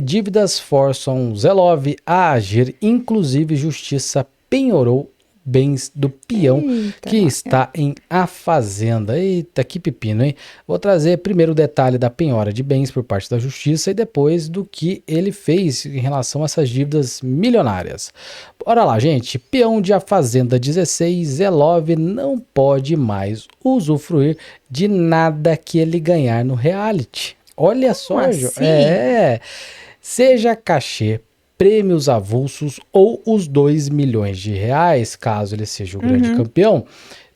Dívidas forçam Zelov a agir, inclusive justiça penhorou bens do peão que está em A Fazenda. Eita, que pepino, hein? Vou trazer primeiro o detalhe da penhora de bens por parte da justiça e depois do que ele fez em relação a essas dívidas milionárias. Bora lá, gente. Peão de A Fazenda 16, Zelov não pode mais usufruir de nada que ele ganhar no reality. Olha só, assim? seja cachê, prêmios avulsos ou os 2 milhões de reais, caso ele seja o grande campeão,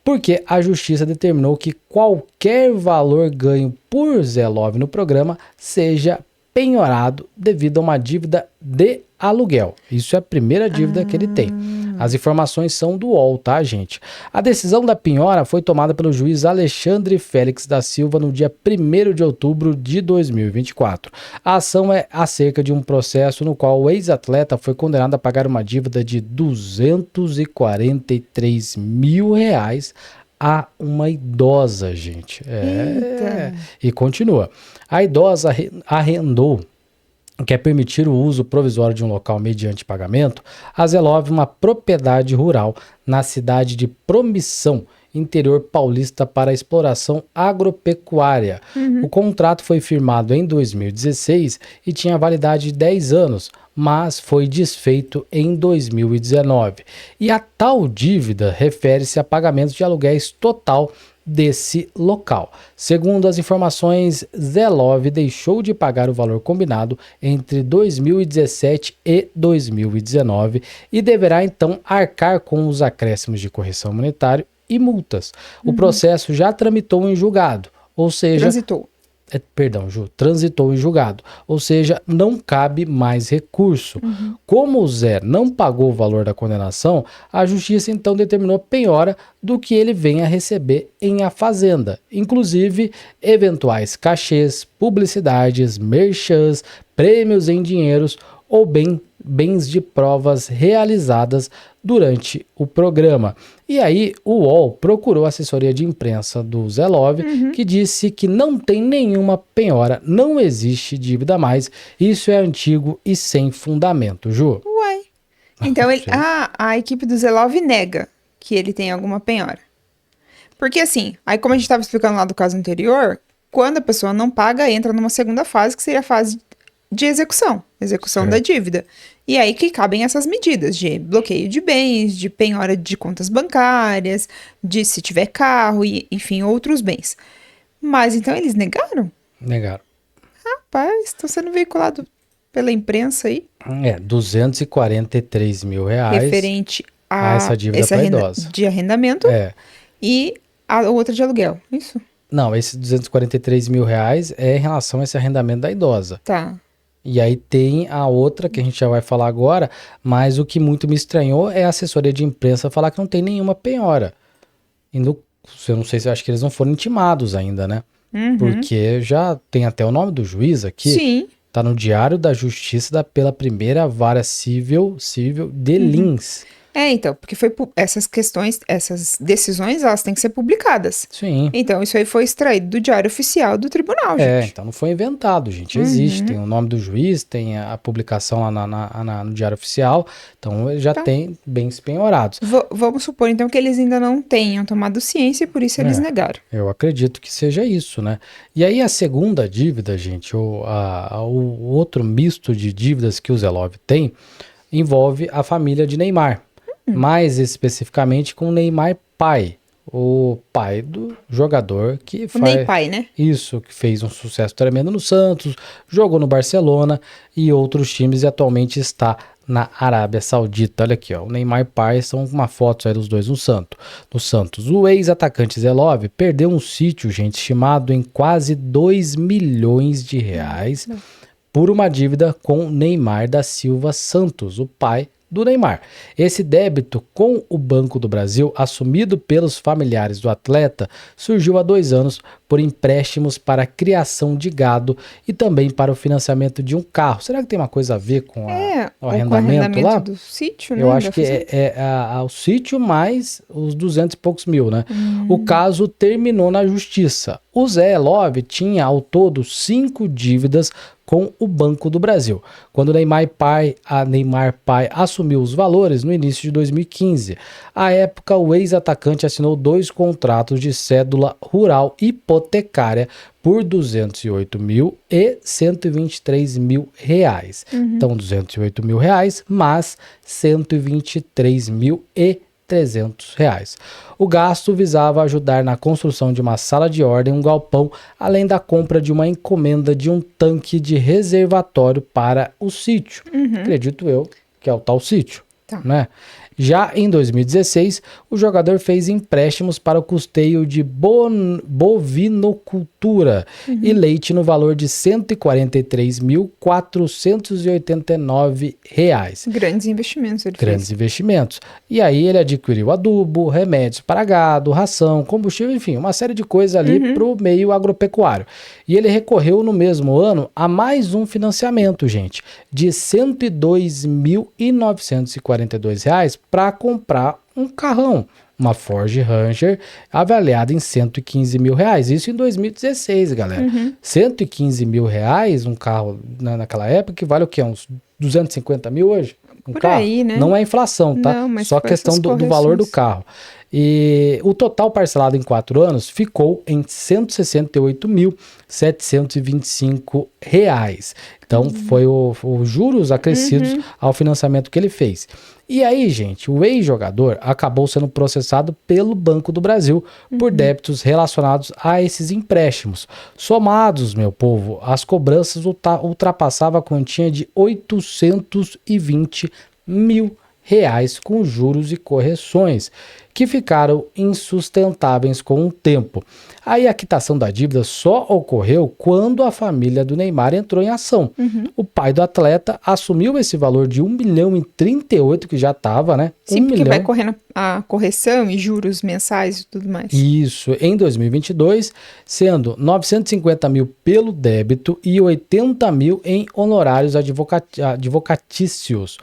porque a justiça determinou que qualquer valor ganho por Zelov no programa seja penhorado devido a uma dívida de aluguel. Isso é a primeira dívida que ele tem. As informações são do UOL, tá, gente? A decisão da penhora foi tomada pelo juiz Alexandre Félix da Silva no dia 1º de outubro de 2024. A ação é acerca de um processo no qual o ex-atleta foi condenado a pagar uma dívida de R$243 mil a uma idosa, gente. E continua. A idosa arrendou, quer permitir o uso provisório de um local mediante pagamento, a Zelov uma propriedade rural na cidade de Promissão, interior paulista, para exploração agropecuária. O contrato foi firmado em 2016 e tinha validade de 10 anos, mas foi desfeito em 2019. E a tal dívida refere-se a pagamentos de aluguéis total desse local. Segundo as informações, Zelov deixou de pagar o valor combinado entre 2017 e 2019 e deverá então arcar com os acréscimos de correção monetária e multas. O processo já tramitou em julgado, ou seja... transitou em julgado, ou seja, não cabe mais recurso. Como o Zé não pagou o valor da condenação, a justiça então determinou penhora do que ele venha a receber em A Fazenda, inclusive eventuais cachês, publicidades, merchans, prêmios em dinheiros ou bens de provas realizadas durante o programa. E aí o UOL procurou a assessoria de imprensa do Zelov, que disse que não tem nenhuma penhora, não existe dívida mais, isso é antigo e sem fundamento, Ju. Uai. Então a equipe do Zelov nega que ele tem alguma penhora. Porque assim, aí como a gente estava explicando lá do caso anterior, quando a pessoa não paga, entra numa segunda fase, que seria a fase de execução da dívida. E aí que cabem essas medidas de bloqueio de bens, de penhora de contas bancárias, de se tiver carro e, enfim, outros bens. Mas então eles negaram? Negaram. Rapaz, estão sendo veiculados pela imprensa aí. 243 mil reais. Referente a essa dívida para idosa. De arrendamento e a outra de aluguel, isso? Não, esse 243 mil reais é em relação a esse arrendamento da idosa. Tá. E aí tem a outra que a gente já vai falar agora, mas o que muito me estranhou é a assessoria de imprensa falar que não tem nenhuma penhora. E eu não sei se eu acho que eles não foram intimados ainda, né? Porque já tem até o nome do juiz aqui. Sim. Tá no Diário da Justiça pela primeira vara civil de Lins. Então, porque essas questões, essas decisões, elas têm que ser publicadas. Sim. Então, isso aí foi extraído do Diário Oficial do Tribunal, gente. Então não foi inventado, gente. Existe, tem o nome do juiz, tem a publicação lá no Diário Oficial, então já tem bens penhorados. Vamos supor, então, que eles ainda não tenham tomado ciência e por isso eles negaram. Eu acredito que seja isso, né? E aí a segunda dívida, gente, o outro misto de dívidas que o Zelov tem, envolve a família de Neymar. Mais especificamente com o Neymar pai, o pai do jogador que O Ney pai, né? Isso, que fez um sucesso tremendo no Santos, jogou no Barcelona e outros times e atualmente está na Arábia Saudita. Olha aqui, ó, o Neymar pai, são uma foto aí dos dois no Santos. O ex-atacante Zelov perdeu um sítio, gente, estimado em quase 2 milhões de reais por uma dívida com Neymar da Silva Santos, o pai do Neymar. Esse débito com o Banco do Brasil, assumido pelos familiares do atleta, surgiu há 2 anos por empréstimos para a criação de gado e também para o financiamento de um carro. Será que tem uma coisa a ver com o arrendamento lá? Do sítio, né? Eu acho que é o sítio mais os 200 e poucos mil, né? O caso terminou na justiça. O Zelov tinha ao todo 5 dívidas com o Banco do Brasil. Quando a Neymar Pai assumiu os valores no início de 2015, à época o ex-atacante assinou 2 contratos de cédula rural hipotecária por 208 mil e 123 mil reais. Então, 208 mil reais, mas 123 mil e 300 reais. O gasto visava ajudar na construção de uma sala de ordem, um galpão, além da compra de uma encomenda de um tanque de reservatório para o sítio. Acredito eu que é o tal sítio, né? Já em 2016, o jogador fez empréstimos para o custeio de bovinocultura e leite no valor de R$ 143.489. Grandes investimentos ele Grandes fez. investimentos. E aí ele adquiriu adubo, remédios para gado, ração, combustível, enfim, uma série de coisas ali para o meio agropecuário. E ele recorreu no mesmo ano a mais um financiamento, gente, de R$ 102.942 para comprar um carrão, uma Ford Ranger avaliada em R$ 115 mil. Isso em 2016, galera. R$ 115 mil, um carro naquela época, que vale o quê? Uns 250 mil hoje? Por carro? Aí, né? Não é inflação, tá? Não, mas só questão do valor do carro. E o total parcelado em 4 anos ficou em R$ 168.725. Então, foi os juros acrescidos ao financiamento que ele fez. E aí, gente, o ex-jogador acabou sendo processado pelo Banco do Brasil por débitos relacionados a esses empréstimos. Somados, meu povo, as cobranças ultrapassavam a quantia de R$ 820 mil com juros e correções, que ficaram insustentáveis com o tempo. Aí a quitação da dívida só ocorreu quando a família do Neymar entrou em ação. O pai do atleta assumiu esse valor de 1.038.000, que já estava, né? Sim, porque vai correndo a correção e juros mensais e tudo mais. Isso, em 2022, sendo 950 mil pelo débito e 80 mil em honorários advocatícios.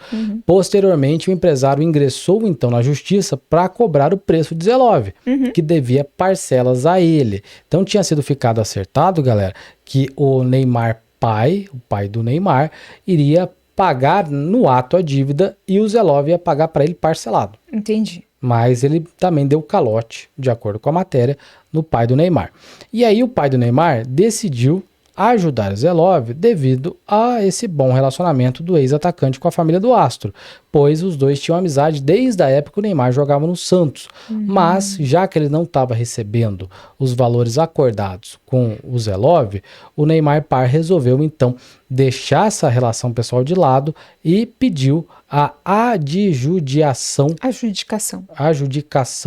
Posteriormente, o empresário ingressou então na justiça para cobrar o preço de Zelov, que devia parcelas a ele. Então tinha sido ficado acertado, galera, que o Neymar pai, o pai do Neymar, iria pagar no ato a dívida e o Zelov ia pagar para ele parcelado. Entendi. Mas ele também deu calote, de acordo com a matéria, no pai do Neymar. E aí o pai do Neymar decidiu ajudar o Zelov devido a esse bom relacionamento do ex-atacante com a família do astro, pois os dois tinham amizade desde a época que o Neymar jogava no Santos. Mas, já que ele não estava recebendo os valores acordados com o Zelov, o Neymar Par resolveu então deixar essa relação pessoal de lado e pediu a adjudicação,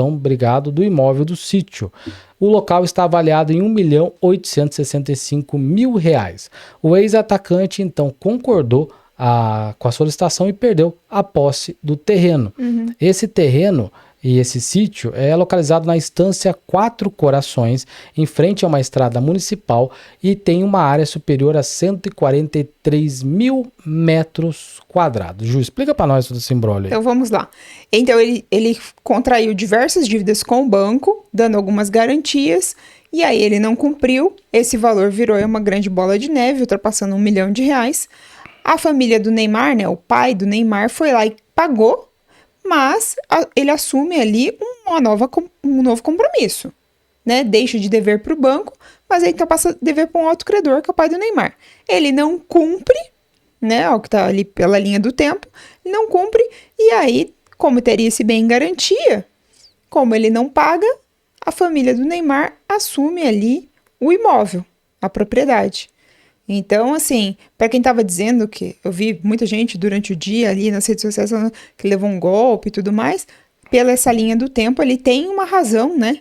obrigado, do imóvel do sítio. O local está avaliado em R$ 1.865.000. O ex-atacante então concordou com a solicitação e perdeu a posse do terreno. Esse terreno e esse sítio é localizado na Estância 4 Corações, em frente a uma estrada municipal, e tem uma área superior a 143 mil metros quadrados. Ju, explica para nós todo esse imbróglio aí. Então vamos lá. Então ele contraiu diversas dívidas com o banco, dando algumas garantias, e aí ele não cumpriu. Esse valor virou uma grande bola de neve, ultrapassando R$ 1 milhão. A família do Neymar, né, o pai do Neymar, foi lá e pagou, mas ele assume ali um novo compromisso, né? Deixa de dever para o banco, mas aí então passa a dever para um outro credor, que é o pai do Neymar. Ele não cumpre, né? O que está ali pela linha do tempo, ele não cumpre, e aí, como teria esse bem em garantia, como ele não paga, a família do Neymar assume ali o imóvel, a propriedade. Então, assim, para quem estava dizendo que eu vi muita gente durante o dia ali nas redes sociais falando que levou um golpe e tudo mais, pela essa linha do tempo, ele tem uma razão, né,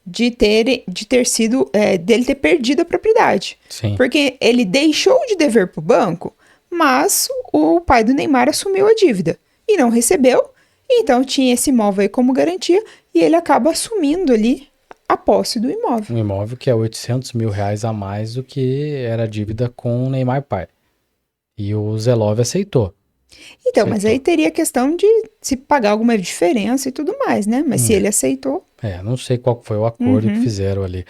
de ter sido, dele ter perdido a propriedade. Sim. Porque ele deixou de dever para o banco, mas o pai do Neymar assumiu a dívida e não recebeu, então tinha esse imóvel aí como garantia e ele acaba assumindo ali a posse do imóvel. Um imóvel que é R$ 800 mil a mais do que era a dívida com o Neymar pai. E o Zelov aceitou. Então, mas aí teria a questão de se pagar alguma diferença e tudo mais, né? Mas se ele aceitou... não sei qual foi o acordo que fizeram ali.